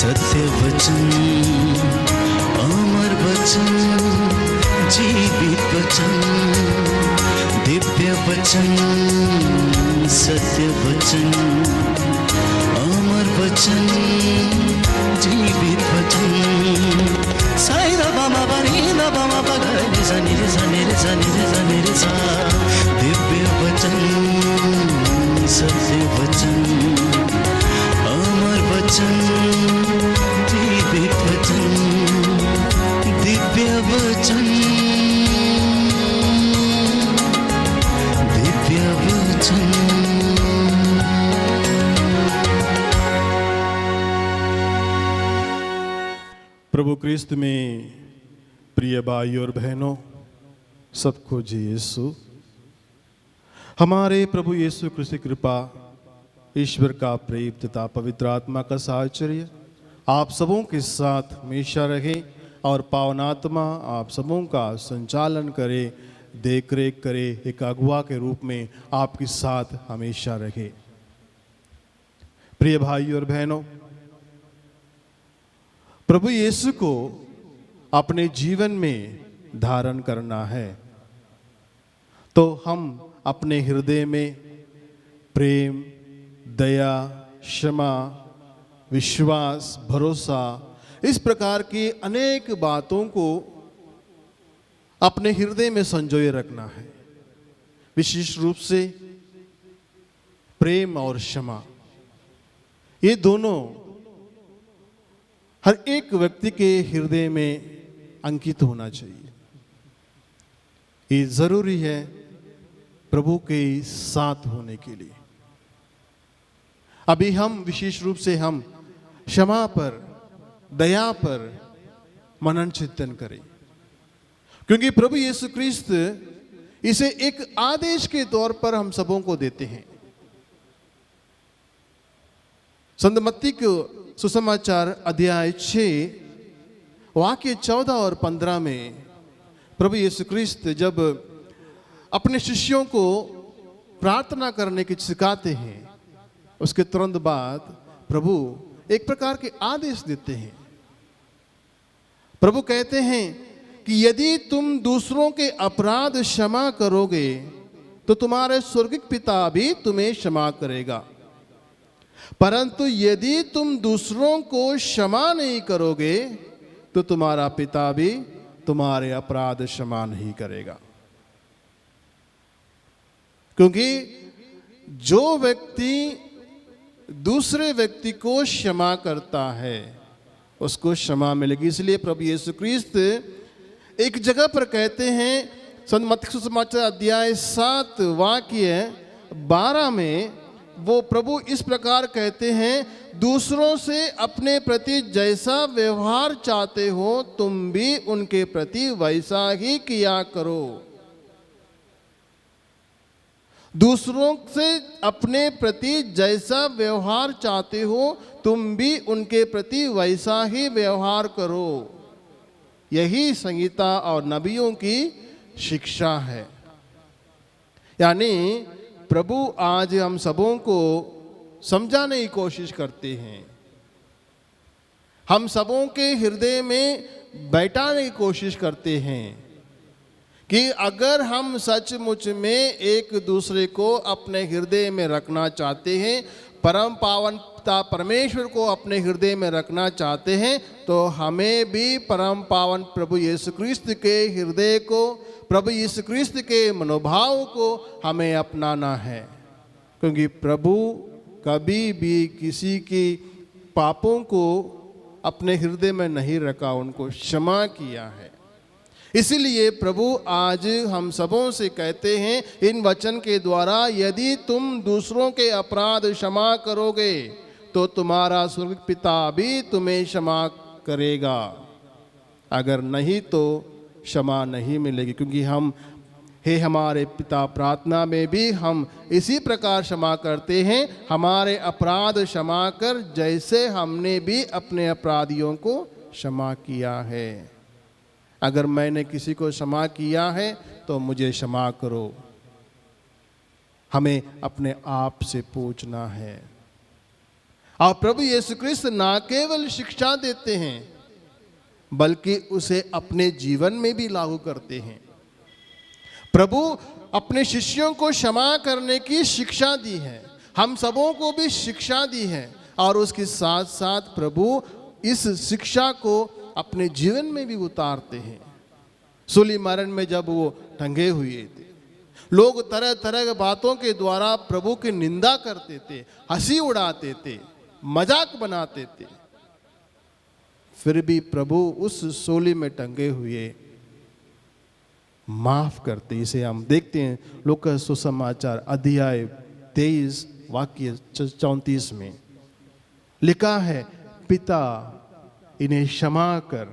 सत्य वचन, अमर वचन, जीवित वचन, दिव्य वचन, सत्य वचन, अमर वचन, जीवित वचन। साई दा बामा बनी दा बामा बगरे रे सनी रे सनी रे सनी रे सनी रे सा। दिव्य वचन, सत्य वचन, अमर वचन, जीवित वचन, दिव्य वचन, दिव्य वचन। प्रभु क्रिस्त में प्रिय भाई और बहनों, सबको जी यीशु। हमारे प्रभु यीशु क्रिस्त की कृपा, ईश्वर का प्रेम तथा पवित्र आत्मा का साहचर्य आप सबों के साथ हमेशा रहे और पावन आत्मा आप सबों का संचालन करे, देख रेख करे, एक अगुआ के रूप में आपके साथ हमेशा रहे। प्रिय भाई और बहनों, प्रभु यीशु को अपने जीवन में धारण करना है तो हम अपने हृदय में प्रेम, दया, क्षमा, विश्वास, भरोसा, इस प्रकार की अनेक बातों को अपने हृदय में संजोए रखना है। विशेष रूप से प्रेम और क्षमा, ये दोनों हर एक व्यक्ति के हृदय में अंकित होना चाहिए। ये जरूरी है प्रभु के साथ होने के लिए। अभी हम विशेष रूप से हम क्षमा पर, दया पर मनन चिंतन करें, क्योंकि प्रभु यीशु क्रिस्त इसे एक आदेश के तौर पर हम सबों को देते हैं। संत मत्ती को सुसमाचार अध्याय 6 वाक्य 14 और 15 में प्रभु यीशु क्रिस्त जब अपने शिष्यों को प्रार्थना करने की सिखाते हैं, उसके तुरंत बाद प्रभु एक प्रकार के आदेश देते हैं। प्रभु कहते हैं कि यदि तुम दूसरों के अपराध क्षमा करोगे तो तुम्हारे स्वर्गीय पिता भी तुम्हें क्षमा करेगा, परंतु यदि तुम दूसरों को क्षमा नहीं करोगे तो तुम्हारा पिता भी तुम्हारे अपराध क्षमा नहीं करेगा। क्योंकि जो व्यक्ति दूसरे व्यक्ति को क्षमा करता है उसको क्षमा मिलेगी। इसलिए प्रभु यीशु क्रिस्त एक जगह पर कहते हैं, संत मत्ती सुसमाचार अध्याय 7 वाक्य 12 में वो प्रभु इस प्रकार कहते हैं, दूसरों से अपने प्रति जैसा व्यवहार चाहते हो तुम भी उनके प्रति वैसा ही किया करो। दूसरों से अपने प्रति जैसा व्यवहार चाहते हो तुम भी उनके प्रति वैसा ही व्यवहार करो। यही संहिता और नबियों की शिक्षा है। यानी प्रभु आज हम सबों को समझाने की कोशिश करते हैं, हम सबों के हृदय में बैठाने की कोशिश करते हैं कि अगर हम सचमुच में एक दूसरे को अपने हृदय में रखना चाहते हैं, परम पावन पिता परमेश्वर को अपने हृदय में रखना चाहते हैं, तो हमें भी परम पावन प्रभु यीशु क्रिस्त के हृदय को, प्रभु यीशु क्रिस्त के मनोभाव को हमें अपनाना है। क्योंकि प्रभु कभी भी किसी की पापों को अपने हृदय में नहीं रखा, उनको क्षमा किया है। इसीलिए प्रभु आज हम सबों से कहते हैं इन वचन के द्वारा, यदि तुम दूसरों के अपराध क्षमा करोगे तो तुम्हारा स्वर्गीय पिता भी तुम्हें क्षमा करेगा, अगर नहीं तो क्षमा नहीं मिलेगी। क्योंकि हम हे हमारे पिता प्रार्थना में भी हम इसी प्रकार क्षमा करते हैं, हमारे अपराध क्षमा कर जैसे हमने भी अपने अपराधियों को क्षमा किया है। अगर मैंने किसी को क्षमा किया है तो मुझे क्षमा करो। हमें अपने आप से पूछना है। और प्रभु यीशु क्रिस्त ना केवल शिक्षा देते हैं बल्कि उसे अपने जीवन में भी लागू करते हैं। प्रभु अपने शिष्यों को क्षमा करने की शिक्षा दी है, हम सबों को भी शिक्षा दी है, और उसके साथ साथ प्रभु इस शिक्षा को अपने जीवन में भी उतारते हैं। सूली मरण में जब वो टंगे हुए थे, लोग तरह तरह के बातों के द्वारा प्रभु की निंदा करते थे, हंसी उड़ाते थे, मजाक बनाते थे, फिर भी प्रभु उस सूली में टंगे हुए माफ करते। इसे हम देखते हैं लूका सुसमाचार अध्याय 23 वाक्य 34 में लिखा है, पिता इन्हें क्षमा कर,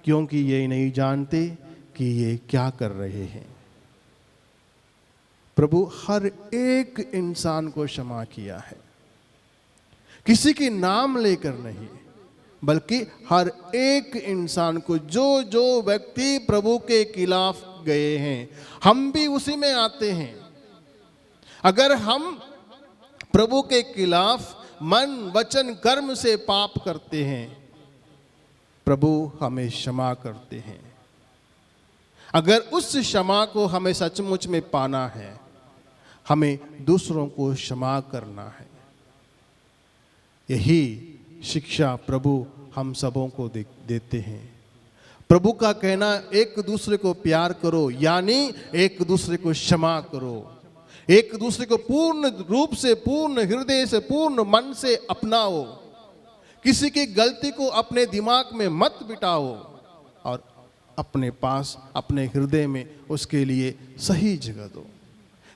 क्योंकि ये नहीं जानते कि ये क्या कर रहे हैं। प्रभु हर एक इंसान को क्षमा किया है, किसी के नाम लेकर नहीं, बल्कि हर एक इंसान को, जो जो व्यक्ति प्रभु के खिलाफ गए हैं, हम भी उसी में आते हैं। अगर हम प्रभु के खिलाफ मन वचन कर्म से पाप करते हैं, प्रभु हमें क्षमा करते हैं। अगर उस क्षमा को हमें सचमुच में पाना है, हमें दूसरों को क्षमा करना है। यही शिक्षा प्रभु हम सबों को देते हैं। प्रभु का कहना एक दूसरे को प्यार करो, यानी एक दूसरे को क्षमा करो, एक दूसरे को पूर्ण रूप से, पूर्ण हृदय से, पूर्ण मन से अपनाओ। किसी की गलती को अपने दिमाग में मत बिठाओ और अपने पास, अपने हृदय में उसके लिए सही जगह दो।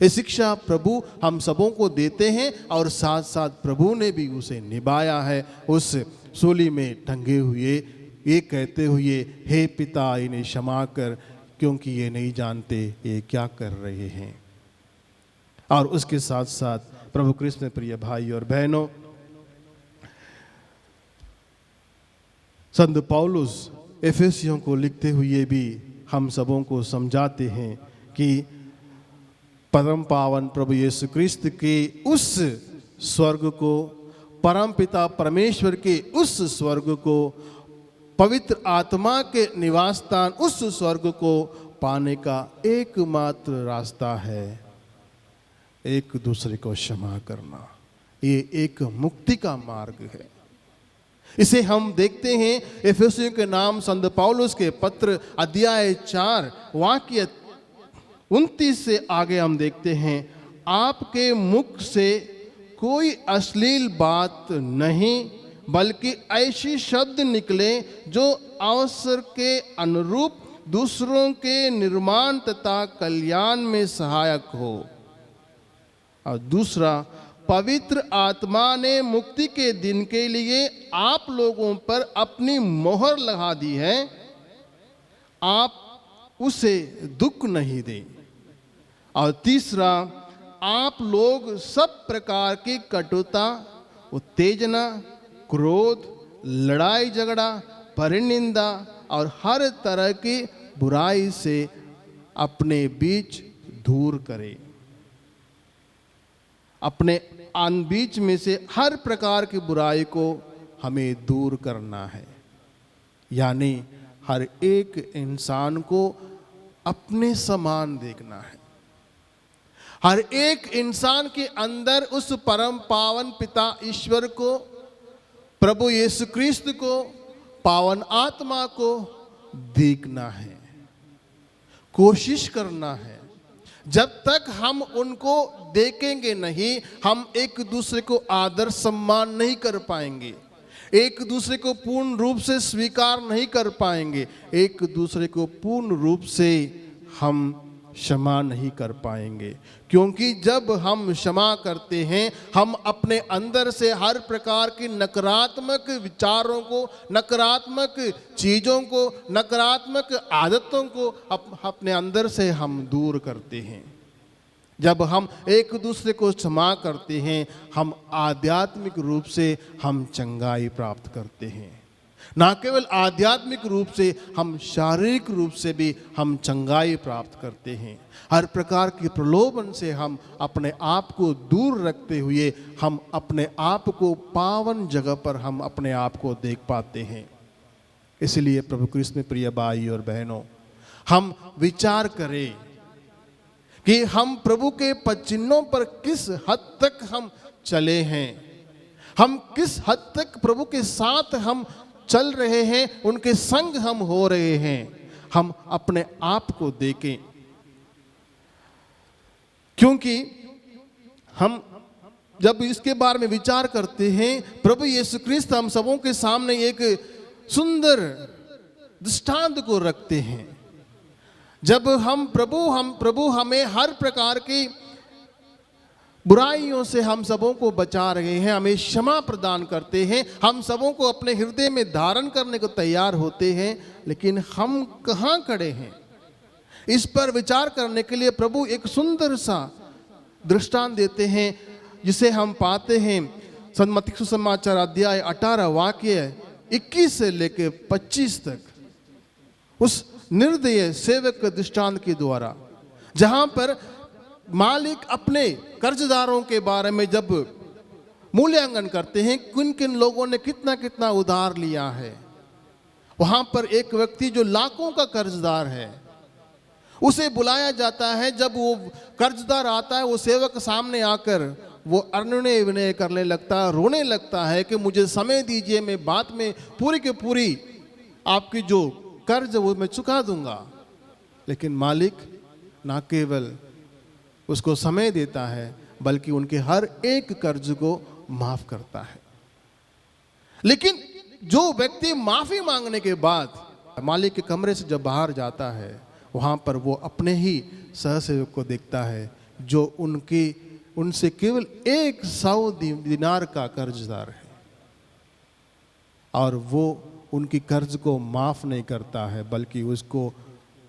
ये शिक्षा प्रभु हम सबों को देते हैं और साथ साथ प्रभु ने भी उसे निभाया है। उस सूली में टंगे हुए ये कहते हुए, हे पिता इन्हें क्षमा कर, क्योंकि ये नहीं जानते ये क्या कर रहे हैं। और उसके साथ साथ प्रभु कृष्ण में प्रिय भाई और बहनों, संत पौलुस एफेसियों को लिखते हुए भी हम सबों को समझाते हैं कि परम पावन प्रभु यीशु क्रिस्त के उस स्वर्ग को, परम पिता परमेश्वर के उस स्वर्ग को, पवित्र आत्मा के निवास स्थान उस स्वर्ग को पाने का एकमात्र रास्ता है एक दूसरे को क्षमा करना। ये एक मुक्ति का मार्ग है। इसे हम देखते हैं एफेसियों के नाम संत पौलुस के पत्र अध्याय 4 वाक्य 29 से आगे हम देखते हैं, आपके मुख से कोई अश्लील बात नहीं, बल्कि ऐसी शब्द निकले जो अवसर के अनुरूप दूसरों के निर्माण तथा कल्याण में सहायक हो। और दूसरा, पवित्र आत्मा ने मुक्ति के दिन के लिए आप लोगों पर अपनी मोहर लगा दी है, आप उसे दुख नहीं दें। और तीसरा, आप लोग सब प्रकार की कटुता, उत्तेजना, क्रोध, लड़ाई झगड़ा, परनिंदा और हर तरह की बुराई से अपने बीच दूर करें। अपने बीच में से हर प्रकार की बुराई को हमें दूर करना है, यानी हर एक इंसान को अपने समान देखना है। हर एक इंसान के अंदर उस परम पावन पिता ईश्वर को, प्रभु यीशु क्रिस्त को, पावन आत्मा को देखना है, कोशिश करना है। जब तक हम उनको देखेंगे नहीं, हम एक दूसरे को आदर सम्मान नहीं कर पाएंगे, एक दूसरे को पूर्ण रूप से स्वीकार नहीं कर पाएंगे, एक दूसरे को पूर्ण रूप से हम क्षमा नहीं कर पाएंगे। क्योंकि जब हम क्षमा करते हैं, हम अपने अंदर से हर प्रकार की नकारात्मक विचारों को, नकारात्मक चीज़ों को, नकारात्मक आदतों को अपने अंदर से हम दूर करते हैं। जब हम एक दूसरे को क्षमा करते हैं, हम आध्यात्मिक रूप से हम चंगाई प्राप्त करते हैं। ना केवल आध्यात्मिक रूप से, हम शारीरिक रूप से भी हम चंगाई प्राप्त करते हैं। हर प्रकार की प्रलोभन से हम अपने आप को दूर रखते हुए हम अपने आप को पावन जगह पर हम अपने आप को देख पाते हैं। इसलिए प्रभु कृष्ण में प्रिय भाई और बहनों, हम विचार करें कि हम प्रभु के पद चिन्हों पर किस हद तक हम चले हैं, हम किस हद तक प्रभु के साथ हम चल रहे हैं, उनके संग हम हो रहे हैं। हम अपने आप को देखें, क्योंकि हम जब इसके बारे में विचार करते हैं, प्रभु यीशु क्रिस्त हम सबों के सामने एक सुंदर दृष्टांत को रखते हैं। जब हम प्रभु हमें हर प्रकार की बुराइयों से हम सबों को बचा रहे हैं, हमें क्षमा प्रदान करते हैं, हम सबों को अपने हृदय में धारण करने को तैयार होते हैं, लेकिन हम कहाँ खड़े हैं? इस पर विचार करने के लिए प्रभु एक सुंदर सा दृष्टांत देते हैं, जिसे हम पाते हैं संत मत्ती सुसमाचार अध्याय 18 वाक्य 21 से लेकर 25 तक, उस निर्दय सेवक दृष्टांत के द्वारा, जहां पर मालिक अपने कर्जदारों के बारे में जब मूल्यांकन करते हैं, किन किन लोगों ने कितना कितना उधार लिया है। वहां पर एक व्यक्ति जो लाखों का कर्जदार है, उसे बुलाया जाता है। जब वो कर्जदार आता है, वो सेवक सामने आकर वो अनुनय विनय करने लगता है, रोने लगता है कि मुझे समय दीजिए, मैं बाद में पूरी की पूरी आपकी जो कर्ज वो मैं चुका दूंगा। लेकिन मालिक ना केवल उसको समय देता है, बल्कि उनके हर एक कर्ज को माफ करता है। लेकिन जो व्यक्ति माफी मांगने के बाद मालिक के कमरे से जब बाहर जाता है, वहां पर वो अपने ही सहसेवक को देखता है, जो उनसे केवल 100 दिनार का कर्जदार है, और वो उनकी कर्ज को माफ नहीं करता है, बल्कि उसको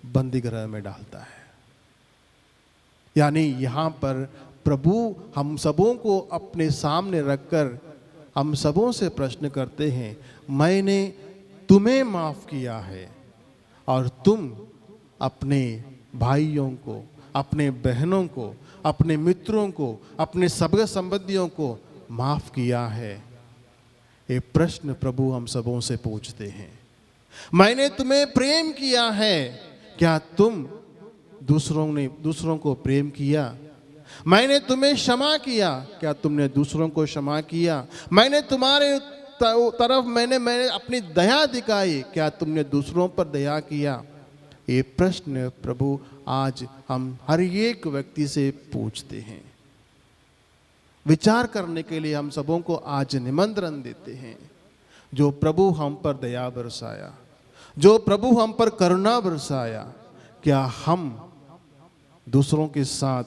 बंदी गृह में डालता है। यानी यहाँ पर प्रभु हम सबों को अपने सामने रखकर हम सबों से प्रश्न करते हैं, मैंने तुम्हें माफ किया है और तुम अपने भाइयों को, अपने बहनों को, अपने मित्रों को, अपने सगे संबंधियों को माफ किया है। ये प्रश्न प्रभु हम सबों से पूछते हैं। मैंने तुम्हें प्रेम किया है, क्या तुम दूसरों को प्रेम किया? मैंने तुम्हें क्षमा किया, क्या तुमने दूसरों को क्षमा किया? मैंने तुम्हारे तरफ मैंने अपनी दया दिखाई, क्या तुमने दूसरों पर दया किया? ये प्रश्न प्रभु आज हम हर एक व्यक्ति से पूछते हैं। विचार करने के लिए हम सबों को आज निमंत्रण देते हैं। जो प्रभु हम पर दया बरसाया, जो प्रभु हम पर करुणा बरसाया, क्या हम दूसरों के साथ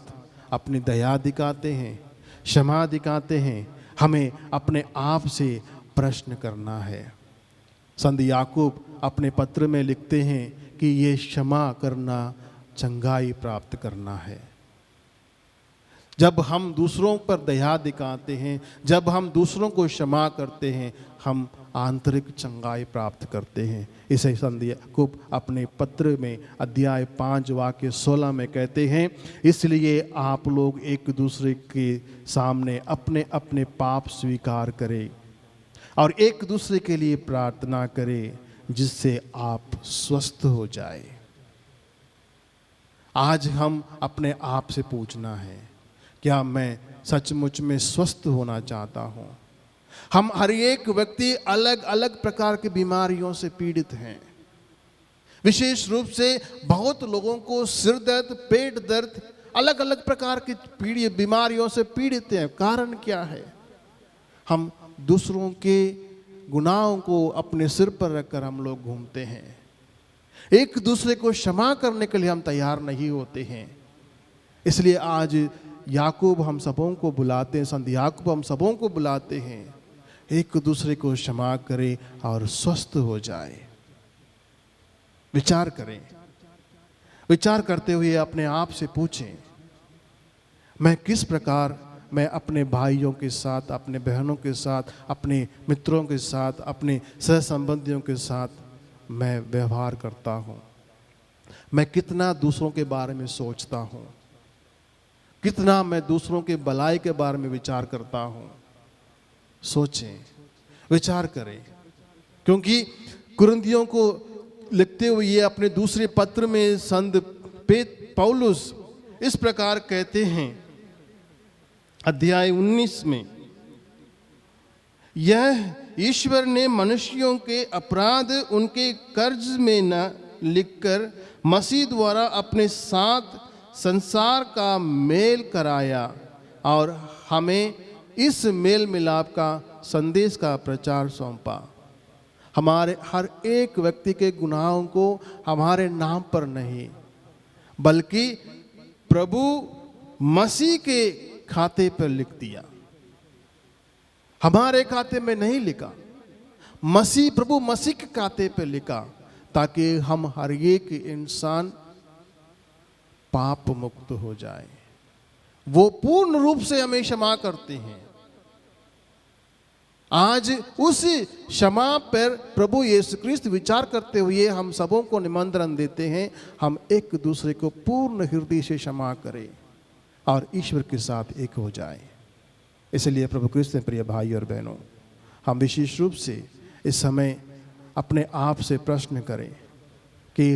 अपनी दया दिखाते हैं, क्षमा दिखाते हैं? हमें अपने आप से प्रश्न करना है। संत याकूब अपने पत्र में लिखते हैं कि ये क्षमा करना चंगाई प्राप्त करना है। जब हम दूसरों पर दया दिखाते हैं, जब हम दूसरों को क्षमा करते हैं, हम आंतरिक चंगाई प्राप्त करते हैं। इसे संत याकूब अपने पत्र में अध्याय 5 वाक्य 16 में कहते हैं, इसलिए आप लोग एक दूसरे के सामने अपने अपने पाप स्वीकार करें और एक दूसरे के लिए प्रार्थना करें, जिससे आप स्वस्थ हो जाए। आज हम अपने आप से पूछना है, क्या मैं सचमुच में स्वस्थ होना चाहता हूं? हम हर एक व्यक्ति अलग अलग प्रकार की बीमारियों से पीड़ित हैं। विशेष रूप से बहुत लोगों को सिर दर्द, पेट दर्द, अलग अलग प्रकार की बीमारियों से पीड़ित हैं। कारण क्या है? हम दूसरों के गुनाहों को अपने सिर पर रखकर हम लोग घूमते हैं। एक दूसरे को क्षमा करने के लिए हम तैयार नहीं होते हैं। इसलिए आज याकूब हम सबों को बुलाते हैं, संत याकूब हम सबों को बुलाते हैं, एक दूसरे को क्षमा करें और स्वस्थ हो जाए। विचार करें, विचार करते हुए अपने आप से पूछें, मैं किस प्रकार मैं अपने भाइयों के साथ, अपने बहनों के साथ, अपने मित्रों के साथ, अपने सह संबंधियों के साथ मैं व्यवहार करता हूँ? मैं कितना दूसरों के बारे में सोचता हूँ? कितना मैं दूसरों के भलाई के बारे में विचार करता हूँ? सोचें, विचार करें, क्योंकि कुरिन्थियों को लिखते हुए ये अपने दूसरे पत्र में संत पौलुस इस प्रकार कहते हैं, अध्याय 19 में, यह ईश्वर ने मनुष्यों के अपराध उनके कर्ज में न लिखकर मसीह द्वारा अपने साथ संसार का मेल कराया और हमें इस मेल मिलाप का संदेश का प्रचार सौंपा। हमारे हर एक व्यक्ति के गुनाहों को हमारे नाम पर नहीं, बल्कि प्रभु मसीह के खाते पर लिख दिया। हमारे खाते में नहीं लिखा, प्रभु मसीह के खाते पर लिखा, ताकि हम हर एक इंसान पाप मुक्त हो जाए। वो पूर्ण रूप से हमें क्षमा करते हैं। आज उस क्षमा पर प्रभु यीशु क्रिस्त विचार करते हुए हम सबों को निमंत्रण देते हैं, हम एक दूसरे को पूर्ण हृदय से क्षमा करें और ईश्वर के साथ एक हो जाए। इसलिए प्रभु क्रिस्त में प्रिय भाई और बहनों, हम विशेष रूप से इस समय अपने आप से प्रश्न करें कि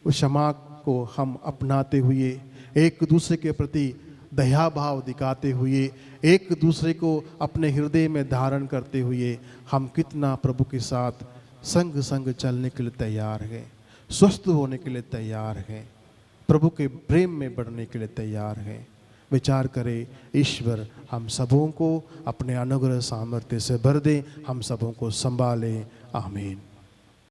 उस क्षमा को हम अपनाते हुए, एक दूसरे के प्रति दया भाव दिखाते हुए, एक दूसरे को अपने हृदय में धारण करते हुए हम कितना प्रभु के साथ संग संग चलने के लिए तैयार हैं, स्वस्थ होने के लिए तैयार हैं, प्रभु के प्रेम में बढ़ने के लिए तैयार हैं। विचार करें, ईश्वर हम सबों को अपने अनुग्रह सामर्थ्य से भर दे, हम सबों को संभाले। आमीन।